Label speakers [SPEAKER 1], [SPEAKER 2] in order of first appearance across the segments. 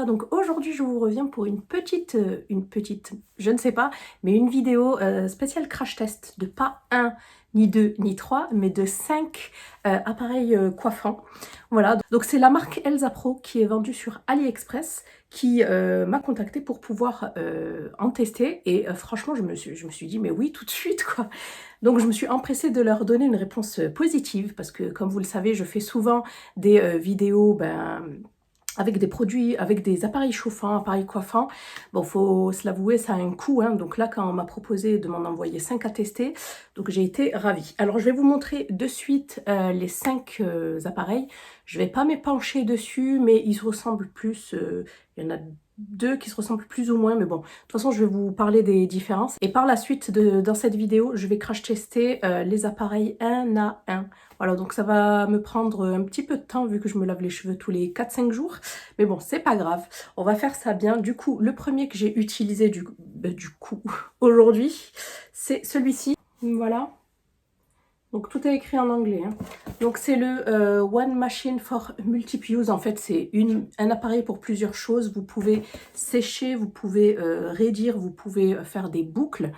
[SPEAKER 1] donc aujourd'hui je vous reviens pour une petite, je ne sais pas, mais une vidéo spéciale crash test de pas un, ni deux, ni trois, mais de 5 appareils coiffants. Voilà, donc c'est la marque Elsa Pro qui est vendue sur AliExpress qui m'a contactée pour pouvoir en tester et franchement je me suis dit mais oui tout de suite quoi. Donc je me suis empressée de leur donner une réponse positive parce que comme vous le savez je fais souvent des vidéos avec des produits, avec des appareils chauffants, appareils coiffants. Bon, faut se l'avouer, ça a un coût, hein. Donc là, quand on m'a proposé de m'en envoyer 5 à tester, donc j'ai été ravie. Alors, je vais vous montrer de suite les 5 appareils. Je vais pas m'épancher dessus, mais ils se ressemblent plus. Il y en a 2 qui se ressemblent plus ou moins, mais bon, de toute façon, je vais vous parler des différences. Et par la suite, dans cette vidéo, je vais crash tester les appareils un à un. Voilà, donc ça va me prendre un petit peu de temps vu que je me lave les cheveux tous les 4-5 jours. Mais bon, c'est pas grave, on va faire ça bien. Du coup, le premier que j'ai utilisé aujourd'hui, c'est celui-ci. Voilà. Donc tout est écrit en anglais. Hein. Donc c'est le One Machine for Multiple Use. En fait, c'est un appareil pour plusieurs choses. Vous pouvez sécher, vous pouvez raidir, vous pouvez faire des boucles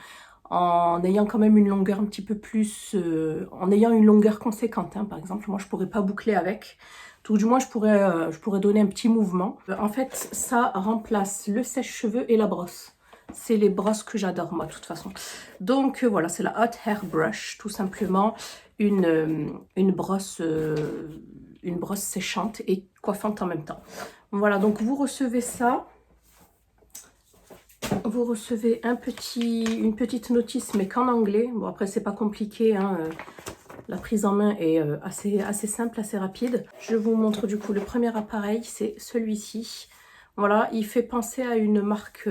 [SPEAKER 1] en ayant quand même une longueur un petit peu plus, en ayant une longueur conséquente. Hein. Par exemple, moi je pourrais pas boucler avec, tout du moins je pourrais donner un petit mouvement. En fait, ça remplace le sèche-cheveux et la brosse. C'est les brosses que j'adore moi de toute façon. Donc voilà, c'est la Hot Hair Brush, tout simplement une brosse séchante et coiffante en même temps. Voilà, donc vous recevez ça. Vous recevez une petite notice, mais qu'en anglais. Bon, après, c'est pas compliqué. Hein. La prise en main est assez simple, assez rapide. Je vous montre du coup le premier appareil, c'est celui-ci. Voilà, il fait penser à une marque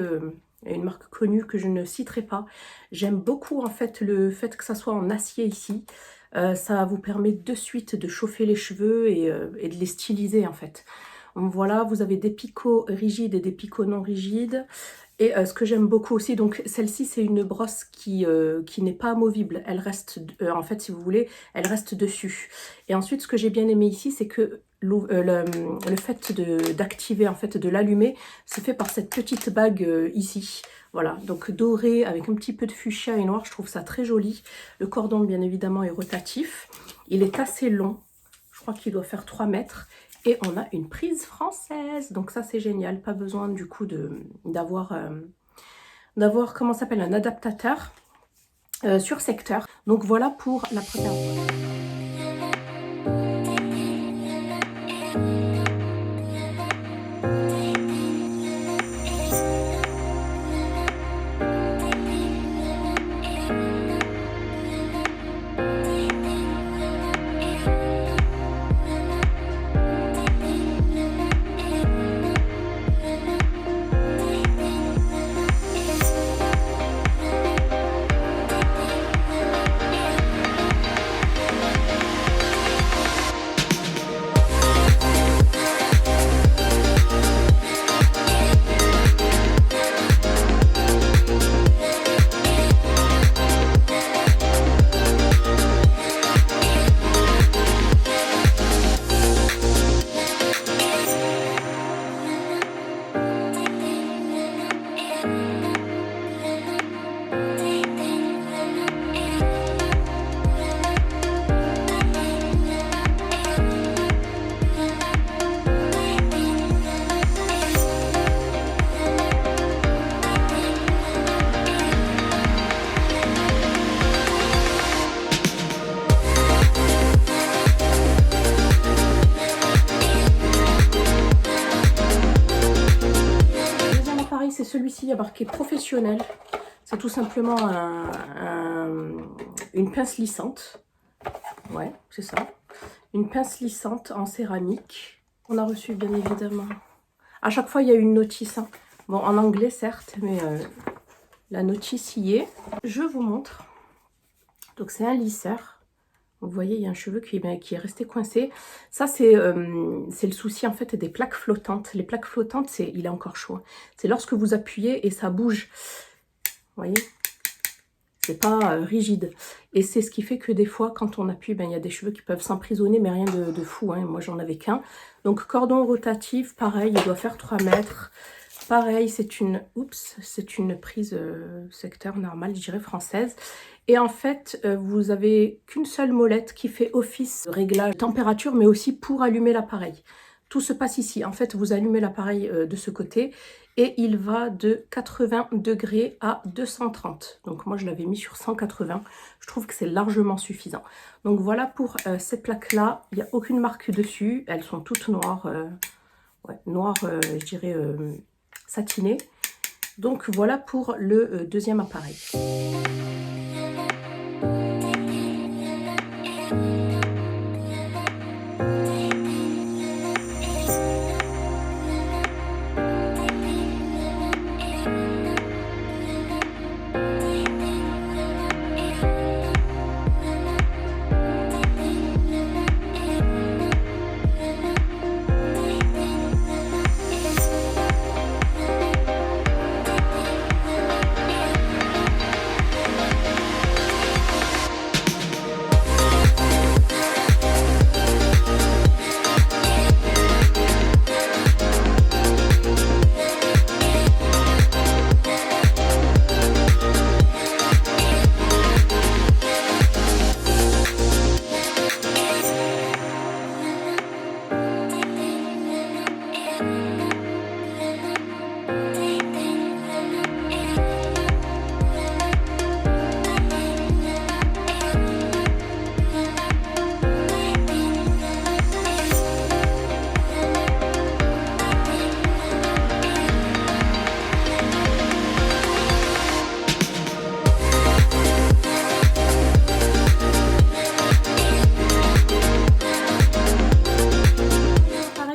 [SPEAKER 1] connue que je ne citerai pas. J'aime beaucoup en fait le fait que ça soit en acier ici. Ça vous permet de suite de chauffer les cheveux et de les styliser en fait. Voilà, vous avez des picots rigides et des picots non rigides. Et ce que j'aime beaucoup aussi, donc celle-ci c'est une brosse qui n'est pas amovible, elle reste, en fait si vous voulez, elle reste dessus. Et ensuite ce que j'ai bien aimé ici c'est que le fait d'activer, en fait de l'allumer, se fait par cette petite bague ici. Voilà, donc doré avec un petit peu de fuchsia et noir, je trouve ça très joli. Le cordon bien évidemment est rotatif, il est assez long, je crois qu'il doit faire 3 mètres. Et on a une prise française, donc ça c'est génial, pas besoin du coup d'avoir comment ça s'appelle, un adaptateur sur secteur. Donc voilà pour la première fois. C'est celui-ci, il y a marqué professionnel. C'est tout simplement une pince lissante. Ouais, c'est ça. Une pince lissante en céramique. On a reçu bien évidemment. À chaque fois, il y a une notice. Hein. Bon, en anglais certes, mais la notice y est. Je vous montre. Donc c'est un lisseur. Vous voyez, il y a un cheveu qui est resté coincé. Ça, c'est le souci en fait des plaques flottantes. Les plaques flottantes, il est encore chaud. C'est lorsque vous appuyez et ça bouge. Vous voyez? c'est pas rigide. Et c'est ce qui fait que des fois, quand on appuie, ben, il y a des cheveux qui peuvent s'emprisonner, mais rien de fou, hein. Moi, j'en avais qu'un. Donc, cordon rotatif, pareil, il doit faire 3 mètres. Pareil, c'est une prise secteur normal, je dirais française. Et en fait, vous avez qu'une seule molette qui fait office de réglage de température, mais aussi pour allumer l'appareil. Tout se passe ici. En fait, vous allumez l'appareil de ce côté et il va de 80 degrés à 230. Donc moi, je l'avais mis sur 180. Je trouve que c'est largement suffisant. Donc voilà pour ces plaques-là. Il n'y a aucune marque dessus. Elles sont toutes noires. Noires, je dirais, satinées. Donc voilà pour le deuxième appareil.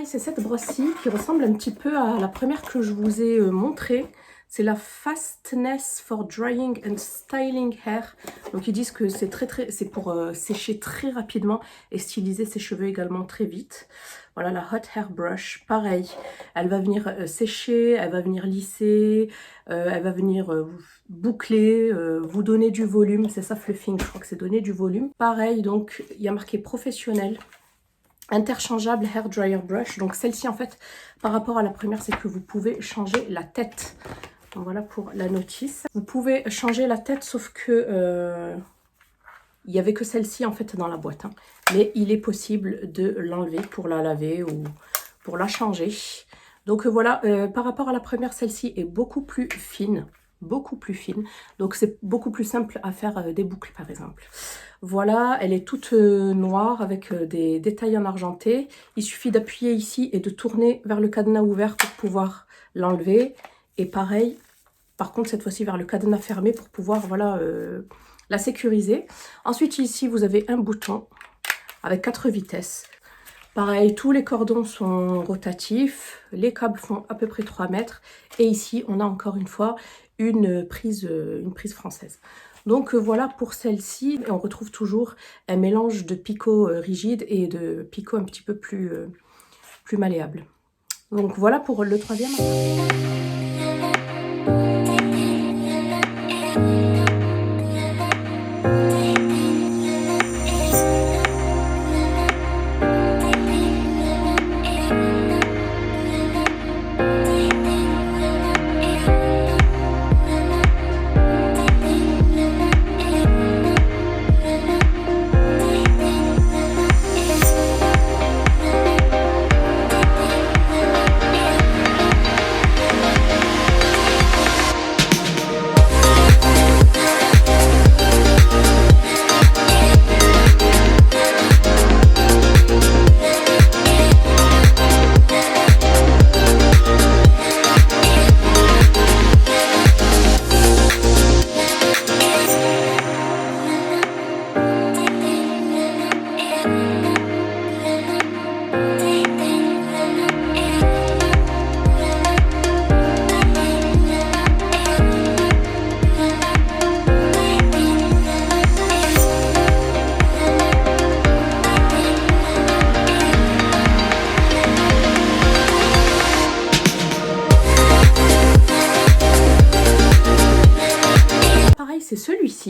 [SPEAKER 1] C'est cette brosse-ci qui ressemble un petit peu à la première que je vous ai montrée. C'est la Fastness for Drying and Styling Hair. Donc ils disent que c'est c'est pour sécher très rapidement et styliser ses cheveux également très vite. Voilà la Hot Hair Brush. Pareil, elle va venir sécher, elle va venir lisser, elle va venir boucler, vous donner du volume. C'est ça fluffing, je crois que c'est donner du volume. Pareil, donc il y a marqué professionnel. Interchangeable hair dryer brush. Donc celle-ci en fait par rapport à la première, c'est que vous pouvez changer la tête. Donc, voilà pour la notice. Vous pouvez changer la tête sauf que il n'y avait que celle-ci en fait dans la boîte, hein. Mais il est possible de l'enlever pour la laver ou pour la changer. Donc voilà, par rapport à la première, celle-ci est beaucoup plus fine. Donc c'est beaucoup plus simple à faire des boucles par exemple. Voilà, elle est toute noire avec des détails en argenté. Il suffit d'appuyer ici et de tourner vers le cadenas ouvert pour pouvoir l'enlever. Et pareil, par contre cette fois-ci vers le cadenas fermé pour pouvoir voilà, la sécuriser. Ensuite ici vous avez un bouton avec 4 vitesses. Pareil, tous les cordons sont rotatifs, les câbles font à peu près 3 mètres. Et ici on a encore une fois une prise française. Donc voilà pour celle-ci. On retrouve toujours un mélange de picot rigide et de picot un petit peu plus malléable. Donc voilà pour le troisième appareil.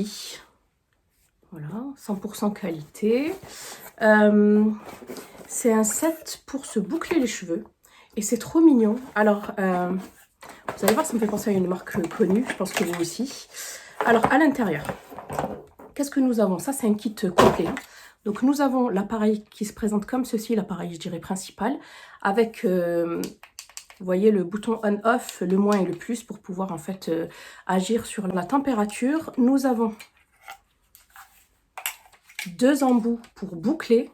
[SPEAKER 1] aussi. Voilà, 100% qualité. C'est un set pour se boucler les cheveux. Et c'est trop mignon. Alors, vous allez voir, ça me fait penser à une marque connue. Je pense que vous aussi. Alors, à l'intérieur, qu'est-ce que nous avons? Ça, c'est un kit complet. Donc, nous avons l'appareil qui se présente comme ceci, l'appareil, je dirais, principal, avec, vous voyez, le bouton on-off, le moins et le plus, pour pouvoir, en fait, agir sur la température. Nous avons 2 embouts pour boucler,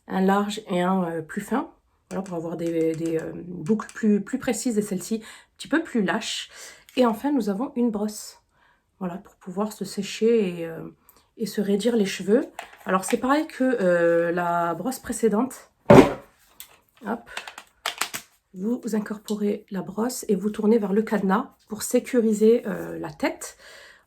[SPEAKER 1] un large et un plus fin. Voilà, pour avoir des boucles plus précises et celle-ci un petit peu plus lâche. Et enfin, nous avons une brosse. Voilà, pour pouvoir se sécher et se raidir les cheveux. Alors, c'est pareil que la brosse précédente. Hop. Vous incorporez la brosse et vous tournez vers le cadenas pour sécuriser la tête.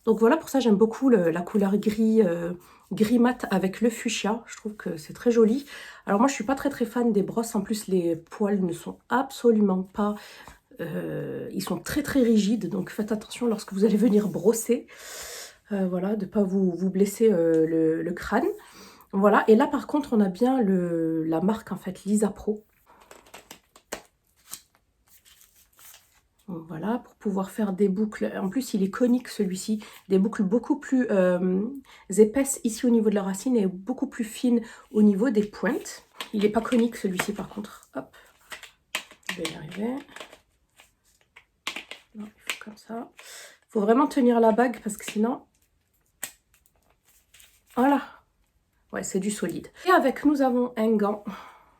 [SPEAKER 1] Donc voilà, pour ça, j'aime beaucoup la couleur gris mat avec le fuchsia. Je trouve que c'est très joli. Alors moi, je suis pas très fan des brosses. En plus, les poils ne sont absolument pas... ils sont très rigides. Donc faites attention lorsque vous allez venir brosser. Voilà, de ne pas vous blesser le crâne. Voilà, et là, par contre, on a bien la marque, en fait, Lisa Pro. Voilà, pour pouvoir faire des boucles. En plus, il est conique celui-ci. Des boucles beaucoup plus épaisses ici au niveau de la racine et beaucoup plus fines au niveau des pointes. Il n'est pas conique celui-ci par contre. Hop, je vais y arriver. Non, il faut comme ça. Il faut vraiment tenir la bague parce que sinon... Voilà. Ouais, c'est du solide. Et avec, nous avons un gant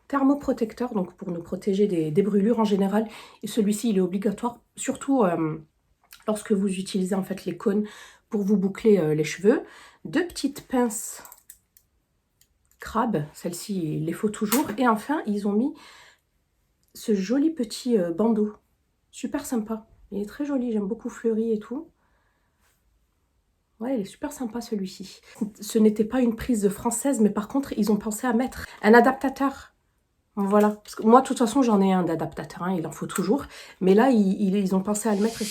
[SPEAKER 1] thermoprotecteur, donc pour nous protéger des brûlures en général. Et celui-ci, il est obligatoire, surtout lorsque vous utilisez en fait les cônes pour vous boucler les cheveux. 2 petites pinces crabe, celles-ci, il les faut toujours. Et enfin, ils ont mis ce joli petit bandeau, super sympa. Il est très joli, j'aime beaucoup fleuri et tout. Ouais, il est super sympa celui-ci. Ce n'était pas une prise française, mais par contre, ils ont pensé à mettre un adaptateur. Voilà, parce que moi, de toute façon, j'en ai un d'adaptateur, hein, il en faut toujours. Mais là, ils ont pensé à le mettre.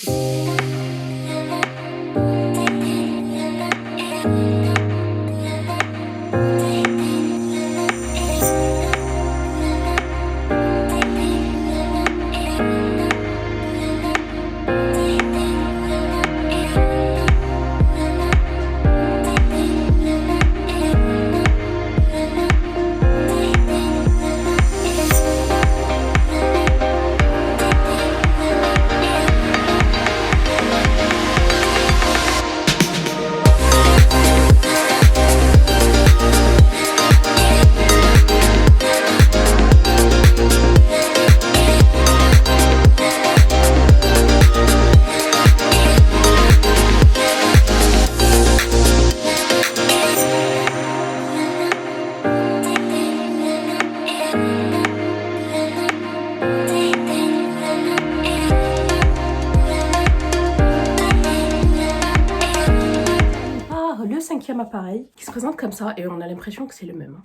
[SPEAKER 1] Appareil qui se présente comme ça et on a l'impression que c'est le même.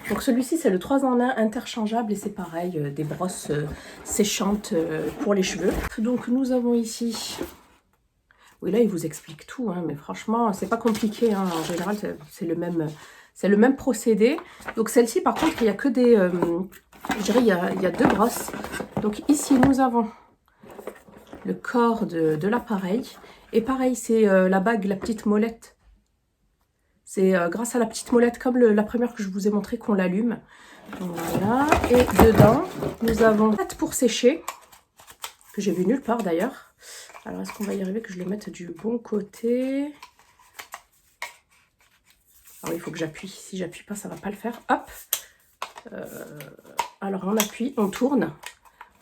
[SPEAKER 1] Donc celui-ci c'est le 3 en 1 interchangeable et c'est pareil, des brosses séchantes pour les cheveux. Donc nous avons ici, oui là il vous explique tout, hein, mais franchement c'est pas compliqué, hein. En général c'est le même procédé. Donc celle-ci par contre il y a que des, je dirais il y a 2 brosses. Donc ici nous avons le corps de l'appareil et pareil c'est la bague, la petite molette. C'est grâce à la petite molette, comme la première que je vous ai montré, qu'on l'allume. Voilà. Et dedans, nous avons 4 pour sécher, que j'ai vu nulle part d'ailleurs. Alors, est-ce qu'on va y arriver que je les mette du bon côté? Ah oui, il faut que j'appuie. Si j'appuie pas, ça va pas le faire. Hop. Alors, on appuie, on tourne.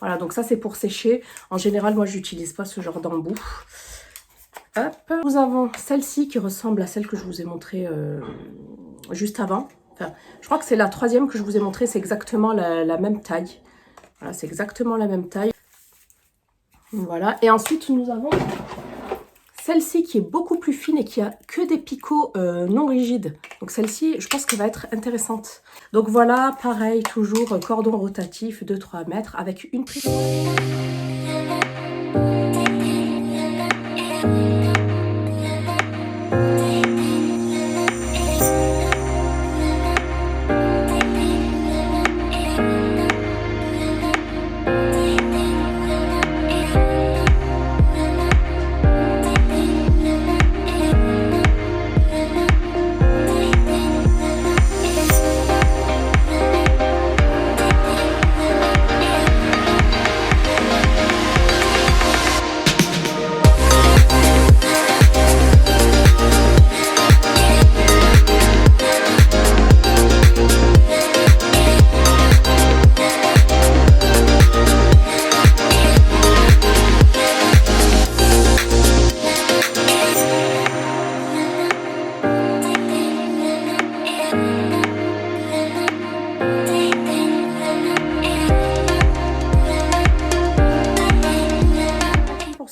[SPEAKER 1] Voilà, donc ça, c'est pour sécher. En général, moi, je n'utilise pas ce genre d'embout. Hop. Nous avons celle-ci qui ressemble à celle que je vous ai montrée juste avant. Enfin, je crois que c'est la 3e que je vous ai montrée. C'est exactement la même taille. Voilà, c'est exactement la même taille. Voilà. Et ensuite, nous avons celle-ci qui est beaucoup plus fine et qui a que des picots non rigides. Donc celle-ci, je pense qu'elle va être intéressante. Donc voilà, pareil, toujours cordon rotatif de 3 mètres avec une prise.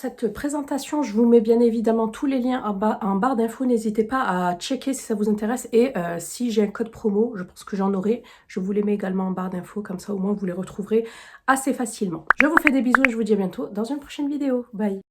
[SPEAKER 1] cette présentation. Je vous mets bien évidemment tous les liens en barre d'infos. N'hésitez pas à checker si ça vous intéresse. Et si j'ai un code promo, je pense que j'en aurai, je vous les mets également en barre d'infos. Comme ça, au moins, vous les retrouverez assez facilement. Je vous fais des bisous et je vous dis à bientôt dans une prochaine vidéo. Bye!